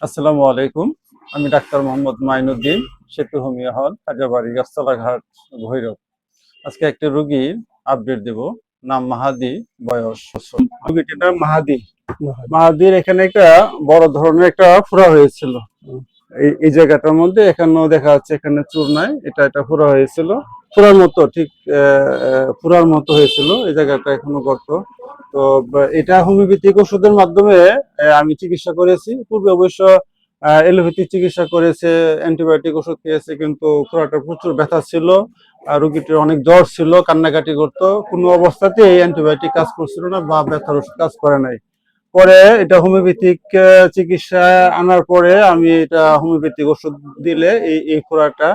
আসসালামু আলাইকুম। আমি ডাক্তার মোহাম্মদ মাইনুদ্দিন, সেতু হোমিও হল, কাজাবাড়ি, গাছতলাঘাট, ভৈরব। আজকে একটা রোগীর আপডেট দেব। নাম মাহাদি, বয়স বছর। রোগীটির নাম মাহাদি। মাহাদির এখানে একটা বড় ধরনের একটা ফোড়া হয়েছিল। এই জায়গাটার মধ্যে এখানেও দেখা যাচ্ছে, এখানে চুর নাই, এটা ফোড়া হয়েছিল। ফোড়ার মতো ঠিক ফোড়ার মতো হয়েছিল। এই জায়গাটা এখনো গর্ত। তো এটা হোমিওপ্যাথিক ওষুধের মাধ্যমে আমি চিকিৎসা করেছি। পূর্বে অবশ্য এলোপ্যাথিক চিকিৎসা করেছে, অ্যান্টিবায়োটিক ওষুধ খেয়েছে, কিন্তু ফোড়াটা প্রচুর ব্যথা ছিল। আর রোগীটির অনেক জ্বর ছিল, কান্নাকাটি করতো। কোনো অবস্থাতেই অ্যান্টিবায়োটিক কাজ করছিল না বা ব্যথার ওষুধ কাজ করে নাই। পরে এটা হোমিওপ্যাথিক চিকিৎসা আনার পরে আমি এটা হোমিওপ্যাথিক ওষুধ দিলে এই ফোড়াটা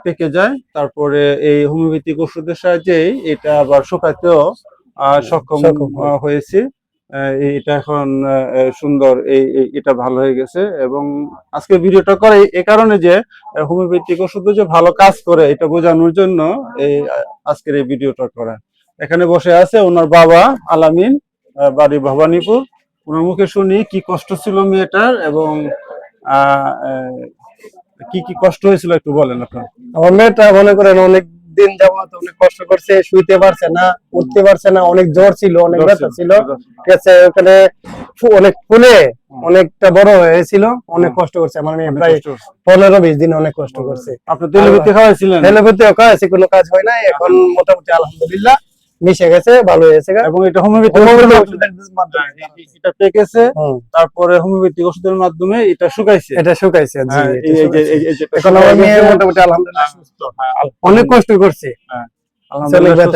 পেকে যায়। তারপরে এই হোমিওপ্যাথিক ওষুধের সাহায্যেই এটা আবার শুকাতেও সক্ষম হয়েছি। এটা এখন সুন্দর, এটা ভালো হয়ে গেছে। এবং আজকে ভিডিওটা করে এই কারণে যে হোমিওপ্যাথিক ওষুধে যে ভালো কাজ করে এটা বোঝানোর জন্য এই আজকের এই ভিডিওটা করা। এখানে বসে আছে ওনার বাবা আলামিন, বাড়ি ভবানীপুর। ওনার মুখে শুনি কি কষ্ট ছিল মেয়েটার, এবং কি কি কষ্ট হয়েছিল একটু বলেন আপনার। আমার মেয়েটা মনে করেন অনেক দিন যাবত অনেক কষ্ট করছে, শুইতে পারছে না, উঠতে পারছে না, অনেক জ্বর ছিল, অনেক ব্যথা ছিল। ঠিক আছে, ওখানে অনেক ফুলে অনেকটা বড় হয়েছিল, অনেক কষ্ট করছে। আমার মেয়ে প্রায় 15-20 দিন অনেক কষ্ট করছে। আপনি তেলাপিতে খাওয়াইছিলেন? তেলাপিতেও খাওয়াইছি, কোনো কাজ হয় না। এখন মোটামুটি আলহামদুলিল্লাহ মিশে গেছে, ভালো হয়েছে। এবং এটা হোমিওপ্যাথিক ওষুধের মাধ্যমে এটা পেকেছে, তারপরে হোমিওপ্যাথিক ওষুধের মাধ্যমে এটা শুকাইছে। জি, এখন আমার মেয়ে মোটামুটি আলহামদুলিল্লাহ সুস্থ। অনেক কষ্ট করছে, আলহামদুলিল্লাহ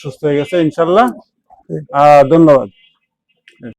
সুস্থ হয়ে গেছে ইনশাআল্লাহ। ধন্যবাদ।